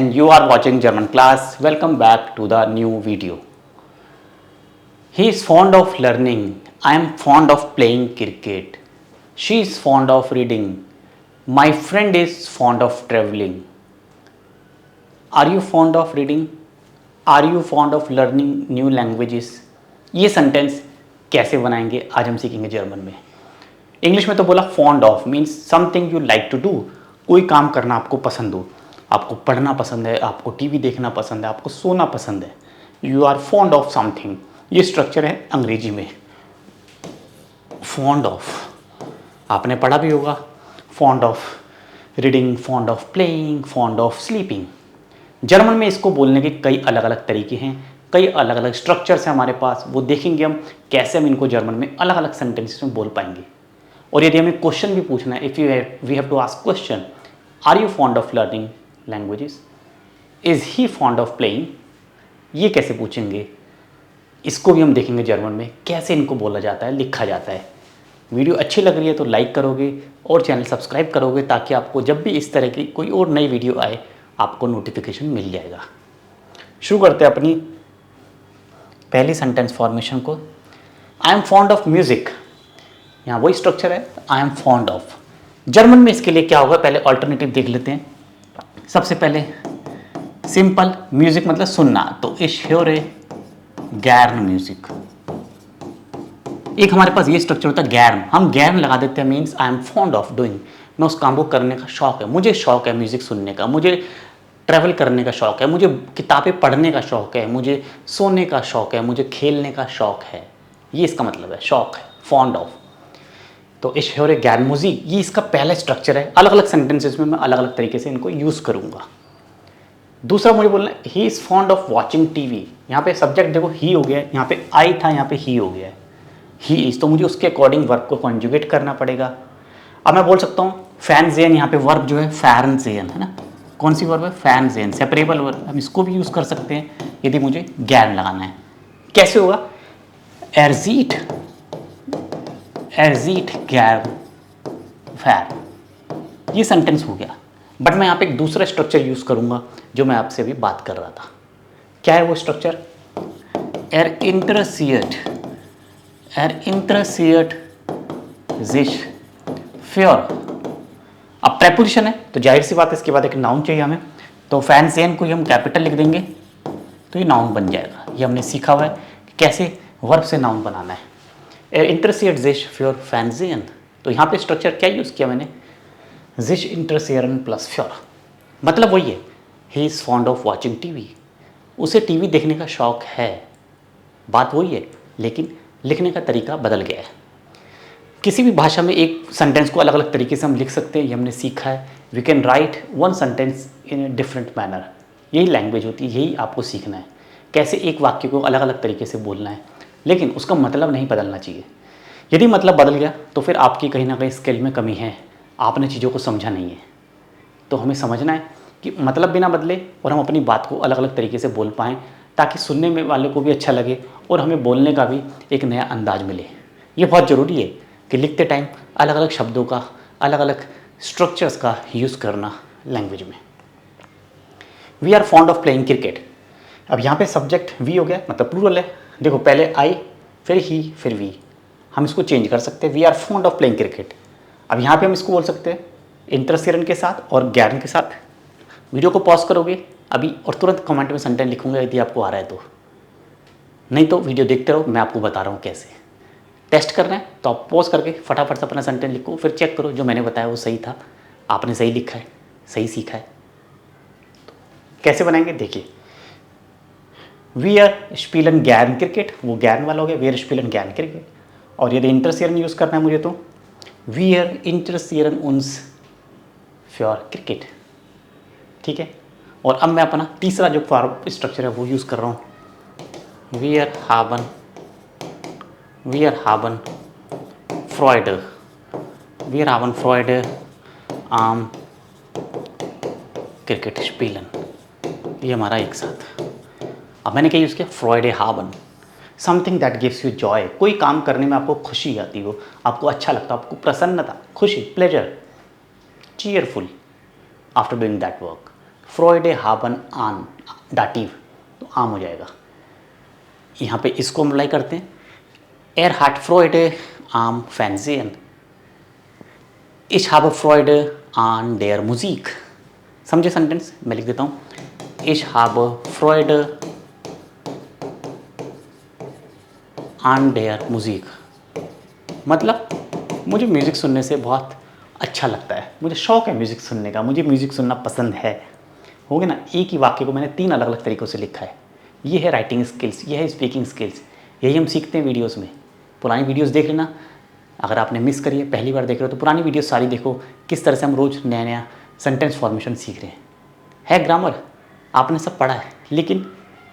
And you are watching German class. Welcome back to the new video. He is fond of learning. I am fond of playing cricket. She is fond of reading. My friend is fond of traveling. Are you fond of reading? Are you fond of learning new languages? ये sentence कैसे बनाएंगे आज हम सीखेंगे German में। English में तो बोला fond of means something you like to do, कोई काम करना आपको पसंद हो, आपको पढ़ना पसंद है, आपको टीवी देखना पसंद है, आपको सोना पसंद है, you are fond of something. ये स्ट्रक्चर है अंग्रेजी में फॉन्ड ऑफ। आपने पढ़ा भी होगा fond of reading, fond of playing, fond of sleeping. German में इसको बोलने के कई अलग अलग तरीके हैं, कई अलग अलग स्ट्रक्चर्स हैं हमारे पास, वो देखेंगे हम कैसे हम इनको जर्मन में अलग अलग सेंटेंसेस में बोल पाएंगे। और यदि हमें क्वेश्चन भी पूछना है, if you we have to ask question, are you fond of learning languages, is he fond of playing, ये कैसे पूछेंगे, इसको भी हम देखेंगे जर्मन में कैसे इनको बोला जाता है, लिखा जाता है। वीडियो अच्छी लग रही है तो लाइक करोगे और चैनल सब्सक्राइब करोगे ताकि आपको जब भी इस तरह की कोई और नई वीडियो आए आपको नोटिफिकेशन मिल जाएगा। शुरू करते हैं अपनी पहली सेंटेंस फॉर्मेशन को। I am fond of music, यहाँ वही स्ट्रक्चर है, I am fond of. German में इसके लिए क्या होगा, पहले ऑल्टरनेटिव देख लेते हैं। सबसे पहले सिंपल म्यूजिक मतलब सुनना, तो इश ह्योरे गैर्न म्यूजिक। एक हमारे पास ये स्ट्रक्चर होता है गैर्न, हम गैर्न लगा देते हैं means I am fond of doing, मैं उस काम को करने का शौक है, मुझे शौक है म्यूजिक सुनने का, मुझे ट्रैवल करने का शौक है, मुझे किताबें पढ़ने का शौक है, मुझे सोने का शौक है, मुझे खेलने का शौक है। ये इसका मतलब है, शौक है, फॉन्ड ऑफ। तो इश ह्योरे गैर्न म्यूजिक, ये इसका पहला स्ट्रक्चर है। अलग अलग सेंटेंसेस में मैं अलग अलग तरीके से इनको यूज़ करूँगा। दूसरा मुझे बोलना है he is fond of watching TV. यहाँ पे सब्जेक्ट देखो ही हो गया है, यहाँ पे आई था, यहाँ पे ही हो गया है, ही इज़, तो मुझे उसके अकॉर्डिंग वर्ब को कॉन्जुगेट करना पड़ेगा। अब मैं बोल सकता हूँ फैन जेन, यहाँ पे वर्ब जो है फैरन जेन है ना, कौन सी वर्ब है, फैन जेन, सेपरेबल वर्ब, हम इसको भी यूज़ कर सकते हैं यदि मुझे गैर लगाना है। कैसे होगा, एरजीट, एरजीट गैर फैर, ये सेंटेंस हो गया। बट मैं यहाँ पे एक दूसरा स्ट्रक्चर यूज़ करूँगा जो मैं आपसे अभी बात कर रहा था। क्या है वो स्ट्रक्चर, एर इंटरसिएट, एर इंटरसिएट जिश फ्योर। अब प्रेपोजिशन है तो जाहिर सी बात है इसके बाद एक नाउन चाहिए हमें, तो फैन सेन को ही हम कैपिटल लिख देंगे तो ये नाउन बन जाएगा। ये हमने सीखा हुआ है कि कैसे वर्ब से नाउन बनाना है। एर इंटरसिएट जिश फ्योर फैन जेन, तो यहाँ पे स्ट्रक्चर क्या यूज़ किया मैंने, जिश इंटरसियरन प्लस फ्योर, मतलब वही है, he is fond of watching TV, उसे टीवी देखने का शौक है, बात वही है लेकिन लिखने का तरीका बदल गया है। किसी भी भाषा में एक सेंटेंस को अलग अलग तरीके से हम लिख सकते हैं, ये हमने सीखा है। We can write one sentence in a different manner, यही लैंग्वेज होती है, यही आपको सीखना है, कैसे एक वाक्य को अलग अलग तरीके से बोलना है, लेकिन उसका मतलब नहीं बदलना चाहिए। यदि मतलब बदल गया तो फिर आपकी कहीं ना कहीं स्किल में कमी है, आपने चीज़ों को समझा नहीं है। तो हमें समझना है कि मतलब बिना बदले और हम अपनी बात को अलग अलग तरीके से बोल पाएँ, ताकि सुनने में वाले को भी अच्छा लगे और हमें बोलने का भी एक नया अंदाज मिले। ये बहुत ज़रूरी है कि लिखते टाइम अलग अलग शब्दों का, अलग अलग स्ट्रक्चर्स का यूज़ करना लैंग्वेज में। We are fond of playing cricket. अब यहाँ पे सब्जेक्ट वी हो गया, मतलब प्लूरल है। देखो पहले आई, फिर ही, फिर वी, हम इसको चेंज कर सकते हैं, we are fond of playing cricket. अब यहाँ पे हम इसको बोल सकते हैं इंटरसियरन के साथ और गैरन के साथ। वीडियो को पॉज करोगे अभी और तुरंत कमेंट में सेंटेंस लिखूंगा यदि आपको आ रहा है तो, नहीं तो वीडियो देखते रहो, मैं आपको बता रहा हूँ कैसे। टेस्ट करना है तो आप पॉज करके फटाफट से अपना सेंटेंस लिखो, फिर चेक करो जो मैंने बताया वो सही था, आपने सही लिखा है, सही सीखा है। तो कैसे बनाएंगे देखिए, वी आर स्पीलन गैरन क्रिकेट, वो गैरन वाला हो गया, वी आर स्पीलन गैरन क्रिकेट। और यदि इंटरसियरन यूज़ करना है मुझे तो वी आर इंटरसियरन उन्स फ्योर क्रिकेट, ठीक है। और अब मैं अपना तीसरा जो फॉर्म स्ट्रक्चर है वो यूज़ कर रहा हूँ, वी आर हावन, वी आर हावन फ्रॉयडे, वी आर हावन फ्रॉयडे आम क्रिकेट स्पीलन, ये हमारा एक साथ। अब मैंने क्या यूज़ किया, फ्रॉयडे हावन, something that gives you Joy, कोई काम करने में आपको खुशी आती हो, आपको अच्छा लगता हो, आपको प्रसन्नता, खुशी, pleasure, cheerful after doing that work. फ्रॉइडे haben an डाटिव, तो आम हो जाएगा। यहाँ पे इसको अप्लाई करते हैं, er hat Freude am Fernsehen, ich habe Freude an der Musik। समझे सेंटेंस? मैं लिख देता हूँ, ich habe Freude an der Musik, मतलब मुझे म्यूज़िक सुनने से बहुत अच्छा लगता है, मुझे शौक़ है म्यूज़िक सुनने का, मुझे म्यूज़िक सुनना पसंद है। हो गया ना? एक ही वाक्य को मैंने 3 अलग अलग तरीक़ों से लिखा है। ये है राइटिंग स्किल्स, ये है स्पीकिंग स्किल्स, यही हम सीखते हैं वीडियोस में। पुरानी वीडियोस देख लेना, अगर आपने मिस करी है, पहली बार देख रहे हो तो पुरानी वीडियोस सारी देखो, किस तरह से हम रोज़ नया नया सेंटेंस फॉर्मेशन सीख रहे हैं। है ग्रामर आपने सब पढ़ा है, लेकिन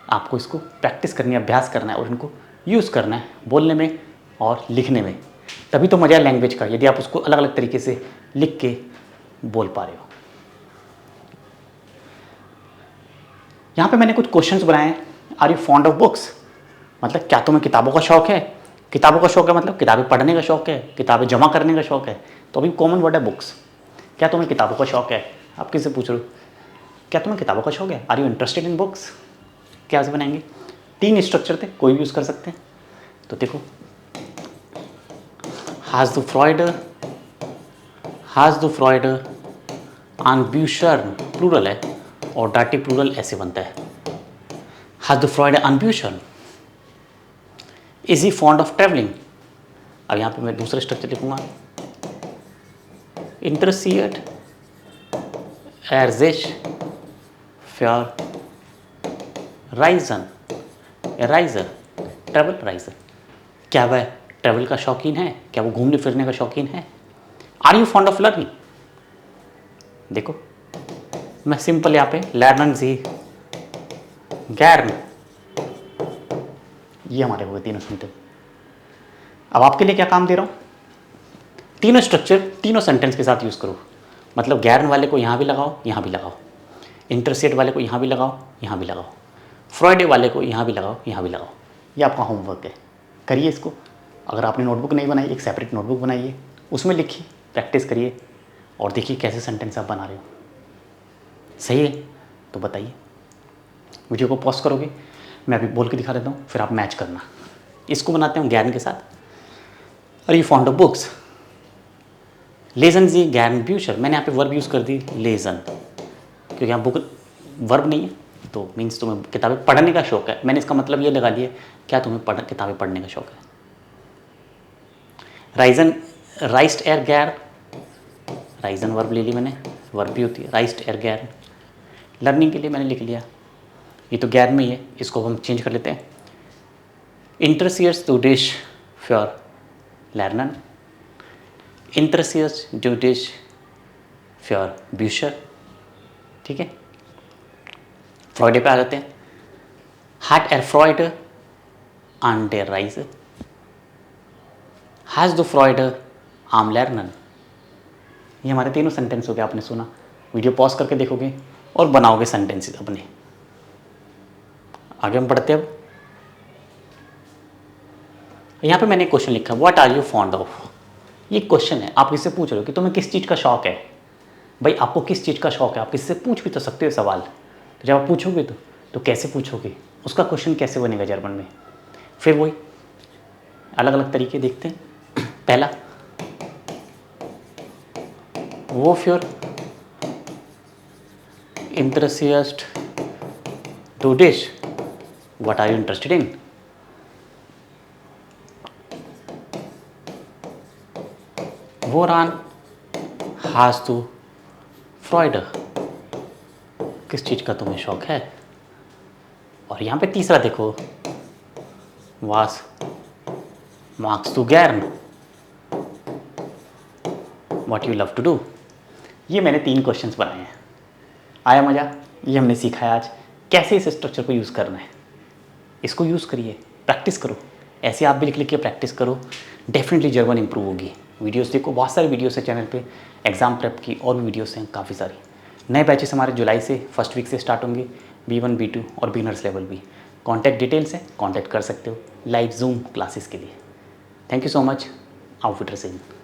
आपको इसको प्रैक्टिस करनी है, अभ्यास करना है और इनको यूज़ करना है बोलने में और लिखने में, तभी तो मज़ा है लैंग्वेज का, यदि आप उसको अलग अलग तरीके से लिख के बोल पा रहे हो। यहाँ पे मैंने कुछ क्वेश्चंस बनाए हैं। Are you fond of books, मतलब क्या तुम्हें किताबों का शौक़ है? किताबों का शौक़ है मतलब किताबें पढ़ने का शौक़ है, किताबें जमा करने का शौक़ है। तो अभी कॉमन वर्ड है बुक्स। क्या तुम्हें किताबों का शौक़ है? आप किससे पूछ रहे हो, क्या तुम्हें किताबों का शौक़ है? Are you interested in books? क्या से बनाएंगे? 3 स्ट्रक्चर थे, कोई भी यूज़ कर सकते हैं। तो देखो, has du Freude an Büchern, plural है और डाटिव प्लूरल ऐसे बनता है, has du Freude an Büchern, is he fond of traveling। अब यहाँ पे मैं दूसरा स्ट्रक्चर लिखूँगा, interessiert er sich für Reisen, travel riser, क्या वह ट्रैवल का शौकीन है? क्या वो घूमने फिरने का शौकीन है? Are you fond of learning, देखो मैं सिंपल यहाँ पे लर्नन जी गैरन, ये हमारे हो गए 3 सेंटेंस। अब आपके लिए क्या काम दे रहा हूँ, तीनों स्ट्रक्चर तीनों सेंटेंस के साथ यूज़ करो, मतलब गैरन वाले को यहाँ भी लगाओ, यहाँ भी लगाओ, इंटरसेट वाले को यहाँ भी लगाओ, यहाँ भी लगाओ, फ्रॉइडे वाले को यहाँ भी लगाओ, यहाँ भी लगाओ। ये आपका होमवर्क है, करिए इसको। अगर आपने नोटबुक नहीं बनाई, एक सेपरेट नोटबुक बनाइए, उसमें लिखिए, प्रैक्टिस करिए और देखिए कैसे सेंटेंस आप बना रहे हो। सही है तो बताइए। वीडियो को पॉज करोगे, मैं अभी बोल के दिखा देता हूँ, फिर आप मैच करना। इसको बनाते हैं गैरन के साथ, are you fond of books, लेजन जी गैरन ब्यूशर, मैंने यहाँ पे वर्ब यूज़ कर दी लेजन, क्योंकि यहाँ बुक वर्ब नहीं है, तो मीन्स तुम्हें किताबें पढ़ने का शौक़ है। मैंने इसका मतलब ये लगा दिया, क्या तुम्हें किताबें पढ़ने का शौक़ है? राइजन राइस्ट एर गैर, राइजन वर्ब ले ली मैंने, वर्ब भी होती है, राइस्ट एर गैर। लर्निंग के लिए मैंने लिख लिया, ये तो गैर में ही है, इसको हम चेंज कर लेते हैं, इंटरसियर्स टू डिश फ्योर लर्नन, इंटरसियर्स टू डिश फ्योर ब्यूशर। ठीक है, फ्रॉइडे पे आ जाते हैं, hat er Freude an der Reise, hast du Freude am Lernen। ये हमारे तीनों सेंटेंस हो गए, आपने सुना। वीडियो पॉज करके देखोगे और बनाओगे सेंटेंसेस अपने। आगे हम पढ़ते हैं। अब यहाँ पे मैंने एक क्वेश्चन लिखा, what are you fond of. ये क्वेश्चन है, आप किससे पूछ रहे हो कि तुम्हें किस चीज़ का शौक़ है। भाई आपको किस चीज़ का शौक़ है, आप किससे पूछ भी तो सकते हो सवाल। तो जब आप पूछोगे तो कैसे पूछोगे, उसका क्वेश्चन कैसे बनेगा जर्मन में। फिर वही अलग अलग तरीके देखते हैं। पहला, वो फ्योर इंटरेस्ट टू डिश, what are you interested in. वोरान हाज टू फ्रॉइड, किस चीज़ का तुम्हें शौक़ है। और यहाँ पे तीसरा देखो, वास मार्क्स टू गैरन, what you love to do. ये मैंने 3 क्वेश्चंस बनाए हैं। आया मज़ा, ये हमने सीखा है आज कैसे इस स्ट्रक्चर को यूज़ करना है। इसको यूज़ करिए, प्रैक्टिस करो, ऐसे आप भी लिख लिख के प्रैक्टिस करो, डेफिनेटली जर्मन इंप्रूव होगी। वीडियोस देखो, बहुत सारी वीडियोस है चैनल पे, एग्ज़ाम प्रेप की और भी वीडियोस हैं काफ़ी सारी। नए बैचेस हमारे जुलाई से फर्स्ट वीक से स्टार्ट होंगे, B1 B2 और बिगनर्स लेवल भी। कॉन्टैक्ट डिटेल्स है, कॉन्टैक्ट कर सकते हो लाइव जूम क्लासेस के लिए। Thank you so much, auf Wiedersehen।